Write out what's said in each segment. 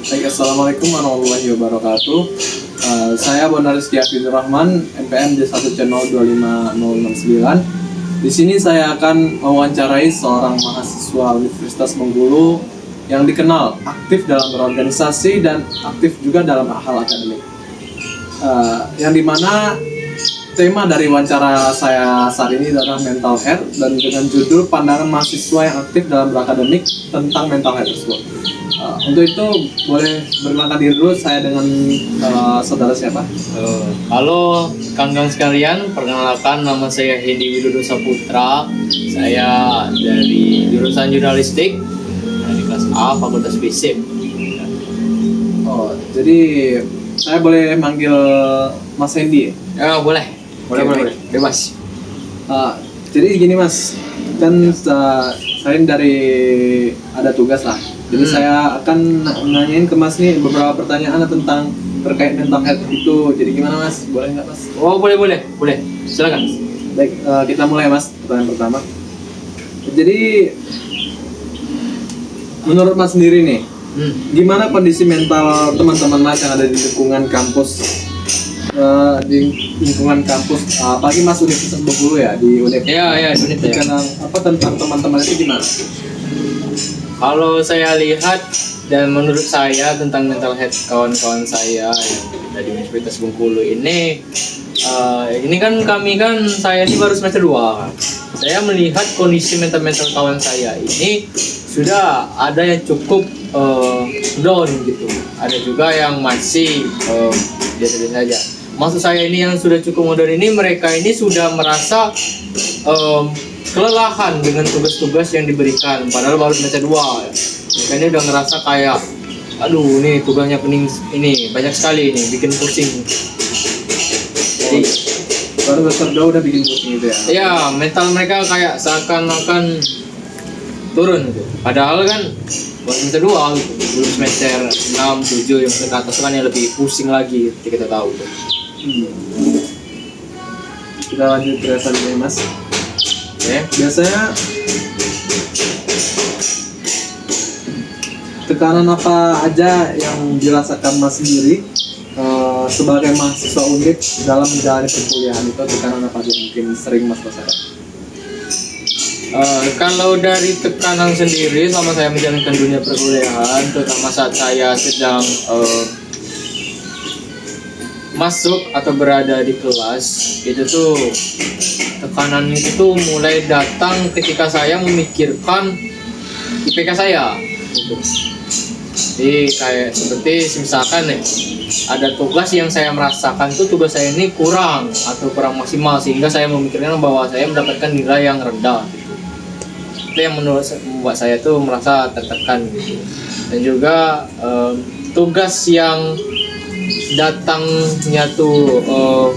Baik, Assalamualaikum warahmatullahi wabarakatuh. Saya Bonaris Kiafidur Rahman, NPM D1C025069. Di sini saya akan mewawancarai seorang mahasiswa Universitas Bengkulu yang dikenal aktif dalam berorganisasi dan aktif juga dalam hal akademik. Yang dimana tema dari wawancara saya saat ini adalah mental health dan dengan judul pandangan mahasiswa yang aktif dalam berakademik tentang mental health tersebut. Untuk itu boleh berkenalkan diri dulu, saya dengan saudara siapa? Halo kawan-kawan sekalian, perkenalkan nama saya Hedi Widodo Saputra. Saya dari jurusan jurnalistik dari kelas A Fakultas FISIP. Oh, jadi saya boleh manggil Mas Hendy ya? Ya boleh, Oke. bebas. Jadi gini Mas, kan saya dari ada tugas lah. Jadi saya akan nanyain ke Mas nih beberapa pertanyaan tentang terkait mental health itu. Jadi gimana Mas? Boleh nggak Mas? Oh boleh. Silakan. Baik, kita mulai Mas. Pertanyaan pertama. Jadi menurut Mas sendiri nih, gimana kondisi mental teman-teman Mas yang ada di lingkungan kampus? Di lingkungan kampus, apalagi Mas Universitas Bengkulu ya, di Unip. Ya, unit ya. Karena apa tentang teman-teman itu gimana? Kalau saya lihat dan menurut saya tentang mental health kawan-kawan saya yang dari Universitas Bengkulu ini kan saya ini baru semester 2 kan. Saya melihat kondisi mental kawan saya ini sudah ada yang cukup down gitu. Ada juga yang masih biasa-biasa saja. Maksud saya ini yang sudah cukup modern ini, mereka ini sudah merasa kelelahan dengan tugas-tugas yang diberikan, padahal baru semester 2 ya. Mereka ini udah ngerasa kayak aduh ini tugasnya pening, ini banyak sekali ini bikin pusing. Jadi Baru semester 2 udah bikin pusing gitu ya? ya mental mereka kayak seakan-akan turun gitu. Padahal kan baru semester 2 gitu. Belum semester 6, 7 yang ke atas kan yang lebih pusing lagi kita tahu tuh. Kita lanjut ke selanjutnya Mas. Oke. Biasanya tekanan apa aja yang dirasakan Mas sendiri sebagai mahasiswa Undip dalam menjalani perkuliahan itu, tekanan apa aja yang mungkin sering Mas rasakan? Kalau dari tekanan sendiri selama saya menjalankan dunia perkuliahan, terutama saat saya sedang masuk atau berada di kelas, itu tuh tekanan itu tuh mulai datang ketika saya memikirkan IPK saya gitu. Jadi kayak seperti misalkan nih ada tugas yang saya merasakan tuh tugas saya ini kurang atau kurang maksimal, sehingga saya memikirkan bahwa saya mendapatkan nilai yang rendah gitu. Itu yang membuat saya tuh merasa tertekan gitu. Dan juga tugas yang datangnya tuh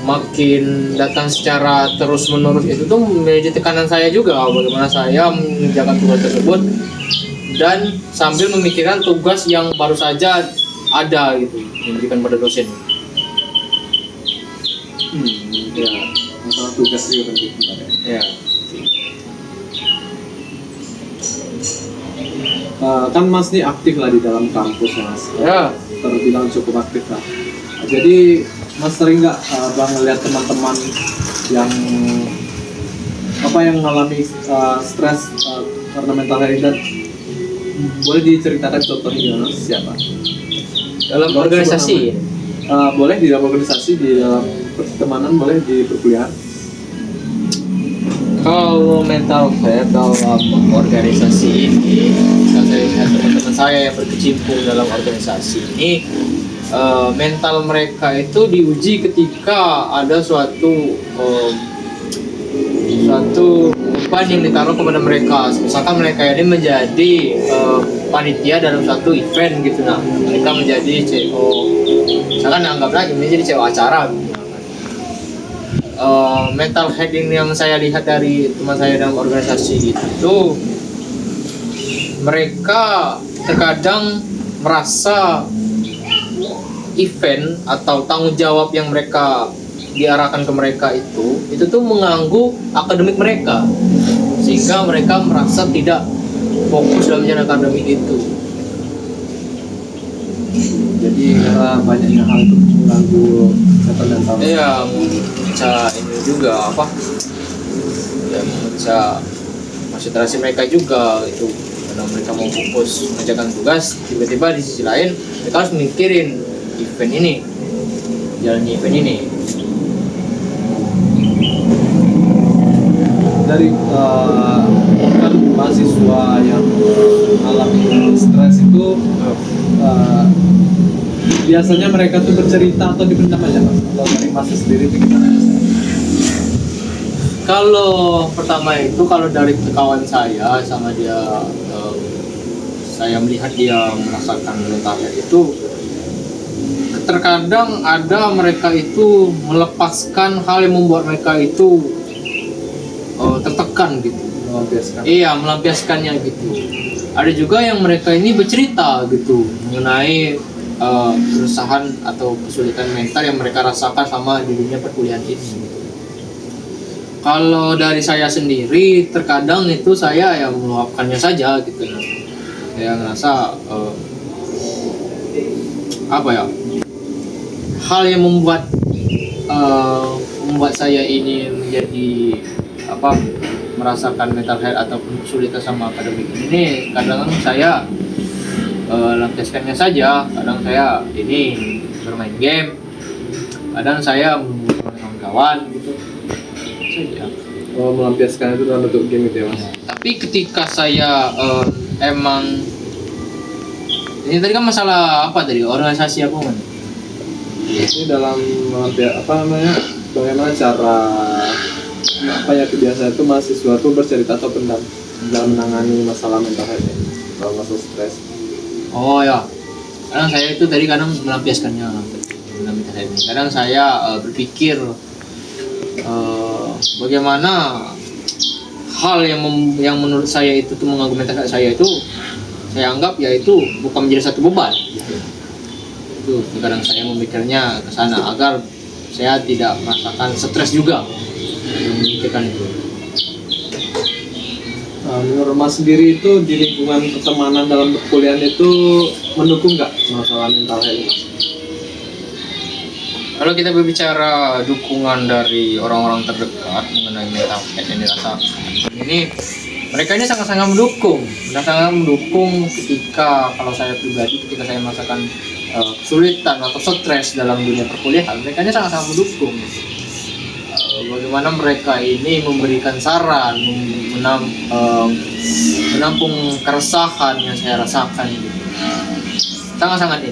makin datang secara terus menerus itu tuh menjadi tekanan saya juga, bagaimana saya mengerjakan tugas tersebut dan sambil memikirkan tugas yang baru saja ada gitu yang diberikan pada dosen. Ya, masalah tugas juga kan gitu. Ya. Kan Mas nih aktif lah di dalam kampus Mas. Ya. Terbilang cukup aktif lah. Jadi Mas sering nggak Bang ngeliat teman-teman yang mengalami stres karena mental health, dan boleh diceritakan contohnya gimana, siapa? Dalam organisasi. Boleh di dalam organisasi, di dalam pertemanan, boleh di perkuliahan. Kalau mental health dalam organisasi ini, kalau saya lihat teman-teman saya yang berkecimpung dalam organisasi ini, mental mereka itu diuji ketika ada suatu beban yang ditaruh kepada mereka. Misalkan mereka ini menjadi panitia dalam suatu event gitu, nah mereka menjadi CEO, misalkan anggaplah menjadi CEO acara gitu. Mental health yang saya lihat dari teman saya dalam organisasi itu, mereka terkadang merasa event atau tanggung jawab yang mereka diarahkan ke mereka itu tuh mengganggu akademik mereka, sehingga mereka merasa tidak fokus dalam jalan akademik itu. Jadi karena banyaknya hal itu mengganggu kesehatan mental. Iya, bisa ini juga apa? Ya bisa konsentrasi mereka juga itu. Karena mereka mau fokus mengerjakan tugas, tiba-tiba di sisi lain mereka harus mikirin event ini, jalannya event ini. Dari kan mahasiswa yang alami stres itu biasanya mereka tuh bercerita atau dipendam aja Mas? Kalau dari Mas sendiri itu gimana? Kalau pertama itu kalau dari kawan saya sama dia, saya melihat dia merasakan mental health itu, terkadang ada mereka itu melepaskan hal yang membuat mereka itu tertekan gitu. Melampiaskan. Iya, melampiaskannya gitu. Ada juga yang mereka ini bercerita gitu mengenai keresahan atau kesulitan mental yang mereka rasakan sama di dunia perkuliahan ini gitu. Kalau dari saya sendiri, terkadang itu saya yang meluapkannya saja gitu. Saya ngerasa apa ya, hal yang membuat saya ini menjadi apa, merasakan mental health ataupun kesulitan sama akademik ini, kadang saya lampiaskannya saja. Kadang saya ini bermain game, kadang saya menghubungi kawan-kawan gitu saja. Oh, melampiaskan itu dalam bentuk game itu ya Mas? Tapi ketika saya emang ini tadi kan masalah apa tadi, organisasi apa kan? Ini dalam apa namanya, bagaimana cara apa ya kebiasaan itu mahasiswa itu bercerita atau pendam dalam menangani masalah mental health ini, kalau masalah stres. Oh ya, kadang saya itu tadi kadang melampiaskannya dalam mental health ini. Kadang saya berpikir bagaimana hal yang menurut saya itu tuh mengganggu mental health saya itu, saya anggap yaitu bukan menjadi satu beban. Itu kadang saya memikirnya ke sana agar saya tidak merasakan stres juga memikirkan itu. Menurut Mas sendiri itu di lingkungan pertemanan dalam perkuliahan itu mendukung nggak masalah mental health ini? Kalau kita berbicara dukungan dari orang-orang terdekat mengenai mental health yang dirasakan ini, mereka ini sangat-sangat mendukung. Sangat mendukung ketika, kalau saya pribadi, ketika saya merasakan kesulitan atau stres dalam dunia perkuliahan, mereka ini sangat-sangat mendukung. Bagaimana mereka ini memberikan saran, menampung keresahan yang saya rasakan gitu. Sangat-sangat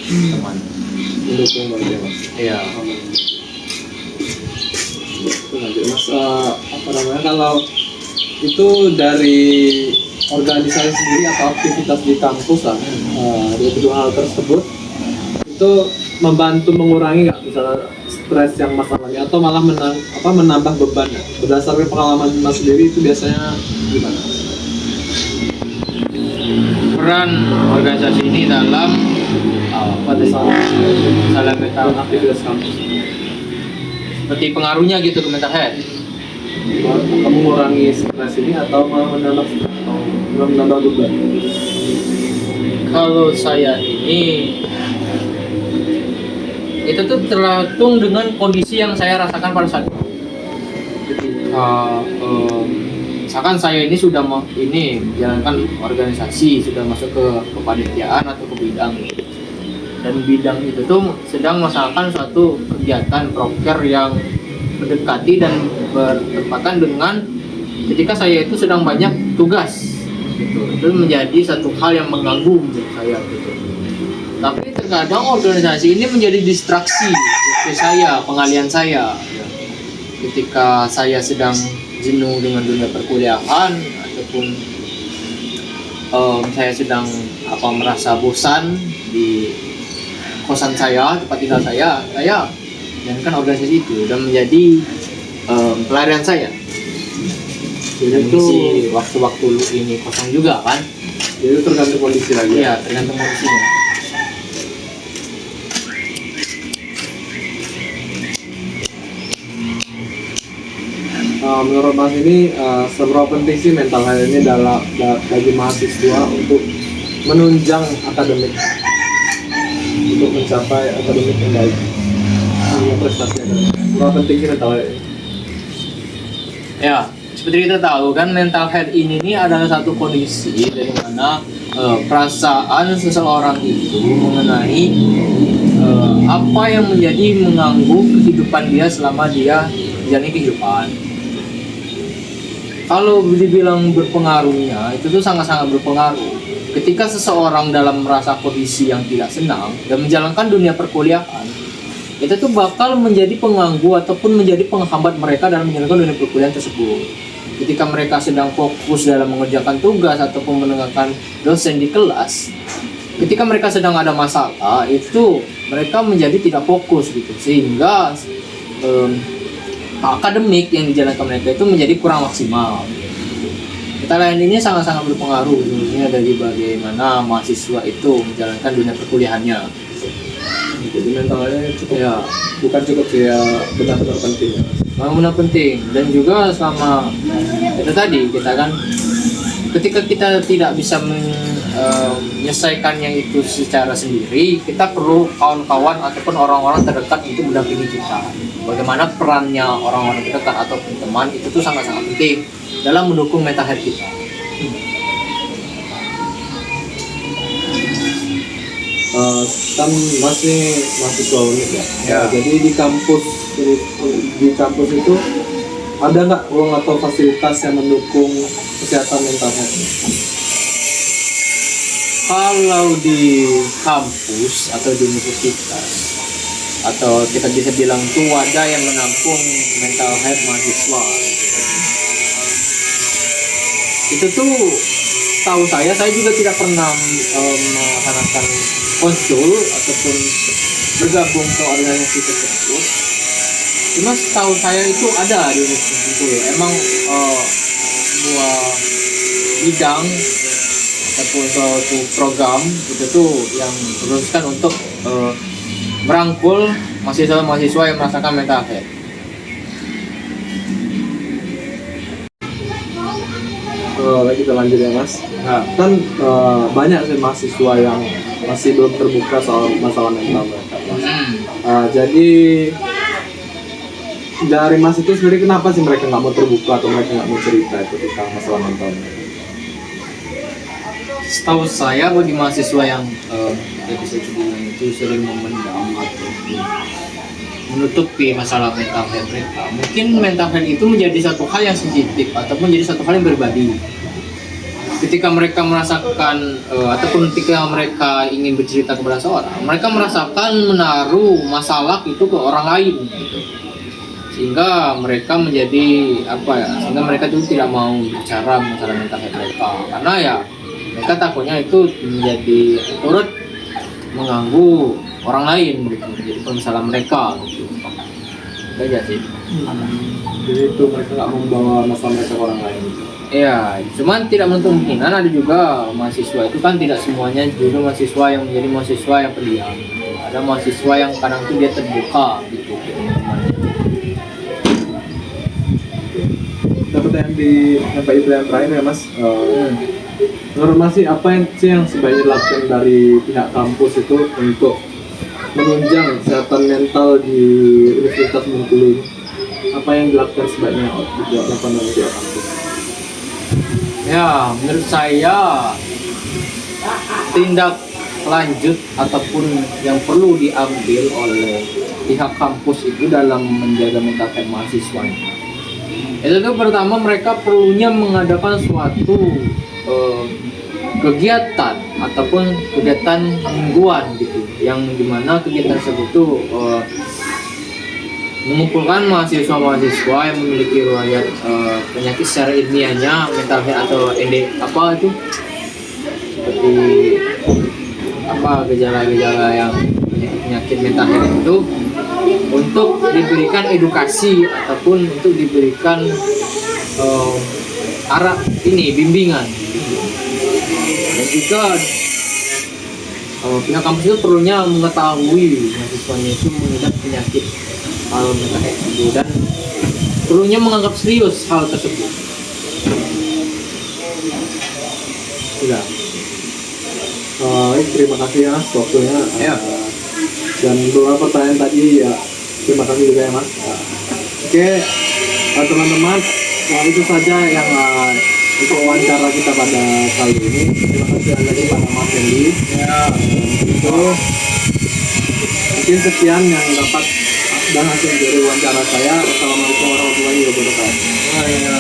teman. Mendukung banget ya Mas? Iya. Itu nanti Mas, apa namanya, kalau itu dari organisasi sendiri atau aktivitas di kampus lah, dari kedua hal tersebut itu membantu mengurangi nggak misalnya stres yang Mas alami, atau malah menambah beban ya? Berdasarkan pengalaman Mas sendiri itu biasanya gimana? Peran organisasi ini dalam masalah mental aktivitas kampus, seperti pengaruhnya gitu ke mental health. atau mengurangi stres ini atau malah menambah stres atau malah menambah beban? Kalau saya ini, itu tuh tergantung dengan kondisi yang saya rasakan pada saat itu. Misalkan saya ini sudah menjalankan organisasi, sudah masuk ke kepanitiaan atau ke bidang, dan bidang itu tuh sedang melaksanakan suatu kegiatan proker yang mendekati dan bertepatan dengan ketika saya itu sedang banyak tugas gitu. Itu menjadi satu hal yang mengganggu menurut saya gitu. Tapi terkadang organisasi ini menjadi distraksi bagi saya, pengalihan saya. Ketika saya sedang jenuh dengan dunia perkuliahan ataupun saya sedang merasa bosan di kosan saya, tempat tinggal saya jalankan organisasi itu dan menjadi pelarian saya. Jadi itu waktu-waktu ini kosong juga kan? Jadi tergantung kondisi lagi. Iya, tergantung kondisinya. Menurut Mas ini seberapa penting sih mental health ini bagi mahasiswa untuk menunjang akademik untuk mencapai akademik yang baik. Ini prestasi akademik. Berapa penting sih mental health? Ya, seperti kita tahu kan, mental health ini nih adalah satu kondisi dari mana perasaan seseorang itu mengenai apa yang menjadi mengganggu kehidupan dia selama dia menjalani kehidupan. Kalau dibilang berpengaruhnya, itu tuh sangat-sangat berpengaruh. Ketika seseorang dalam merasa kondisi yang tidak senang dan menjalankan dunia perkuliahan, itu tuh bakal menjadi pengganggu ataupun menjadi penghambat mereka dalam menjalankan dunia perkuliahan tersebut. Ketika mereka sedang fokus dalam mengerjakan tugas ataupun mendengarkan dosen di kelas, ketika mereka sedang ada masalah, itu mereka menjadi tidak fokus gitu, sehingga akademik yang dijalankan mereka itu menjadi kurang maksimal. Kita lain ini sangat-sangat berpengaruh sebenarnya dari bagaimana mahasiswa itu menjalankan dunia perkuliahannya. Jadi mentalnya cukup ya, bukan cukup sih ya, benar-benar penting. Benar penting, dan juga sama itu tadi kita kan ketika kita tidak bisa menyelesaikan yang itu secara sendiri, kita perlu kawan-kawan ataupun orang-orang terdekat untuk mendampingi kita. Bagaimana perannya orang-orang terdekat ataupun teman itu tuh sangat-sangat penting dalam mendukung mental health kita. Kan masih mahasiswa unik ya. Ya. Jadi di kampus itu ada nggak ruang atau fasilitas yang mendukung kesehatan mental health? Kalau di kampus atau di universitas, atau kita bisa bilang itu wadah yang menampung mental health mahasiswa, itu tuh tahu saya juga tidak pernah melaksanakan konsul ataupun bergabung ke organisasi tersebut. Cuma setahu saya itu ada di universitas itu, emang sebuah bidang ataupun suatu program itu tuh yang berfungsi untuk merangkul mahasiswa-mahasiswa yang merasakan mental health. Kita lanjut ya Mas. Nah, kan banyak sih mahasiswa yang masih belum terbuka soal masalah mental mereka. Jadi dari Mas itu sendiri, kenapa sih mereka nggak mau terbuka atau mereka nggak mau cerita itu tentang masalah mental mereka? Setahu saya bagi mahasiswa yang ya bisa dibilang itu sering memendam atau menutupi masalah mental health mereka, mungkin mental health itu menjadi satu hal yang sensitif ataupun menjadi satu hal yang pribadi. Ketika mereka merasakan ataupun ketika mereka ingin bercerita kepada seorang, mereka merasakan menaruh masalah itu ke orang lain gitu. Sehingga mereka menjadi sehingga mereka itu tidak mau bicara masalah mental health mereka, karena ya mereka takutnya itu menjadi turut mengganggu orang lain gitu, menjadi permasalahan mereka gitu. Itu aja sih. Jadi itu mereka nggak mau membawa masalah mereka ke orang lain. Ya, cuman tidak menutup kemungkinan ada juga mahasiswa itu kan tidak semuanya juga mahasiswa yang menjadi mahasiswa yang pendiam. Ada mahasiswa yang kadang itu dia terbuka gitu. Dapat yang itu yang terakhir ya Mas. Menurut Mas sih apa yang sebaiknya dilakukan dari pihak kampus itu untuk menunjang kesehatan mental di Universitas Bengkulu? Apa yang dilakukan sebaiknya dilakukan oleh pihak kampus? Ya, menurut saya tindak lanjut ataupun yang perlu diambil oleh pihak kampus itu dalam menjaga mental health mahasiswanya, itu tuh pertama mereka perlunya mengadakan suatu kegiatan ataupun kegiatan mingguan gitu, yang dimana kegiatan tersebut tuh mengumpulkan mahasiswa-mahasiswa yang memiliki riwayat penyakit secara ilmiahnya mental health atau seperti gejala-gejala yang penyakit mental health itu, untuk diberikan edukasi ataupun untuk diberikan bimbingan. Dan juga pihak kampus itu perlunya mengetahui mahasiswanya itu mengidap penyakit mental health itu, dan perlunya menganggap serius hal tersebut. Sudah. Terima kasih ya waktunya. Ya. Dan beberapa pertanyaan tadi ya terima kasih juga ya Mas. Oke, teman-teman, itu saja yang untuk wawancara kita pada kali ini. Terima kasih lagi pada Mas Hendy. Ya. Itu mungkin sekian yang dapat dan hasil dari wawancara saya. Wassalamualaikum warahmatullahi wabarakatuh. Ya.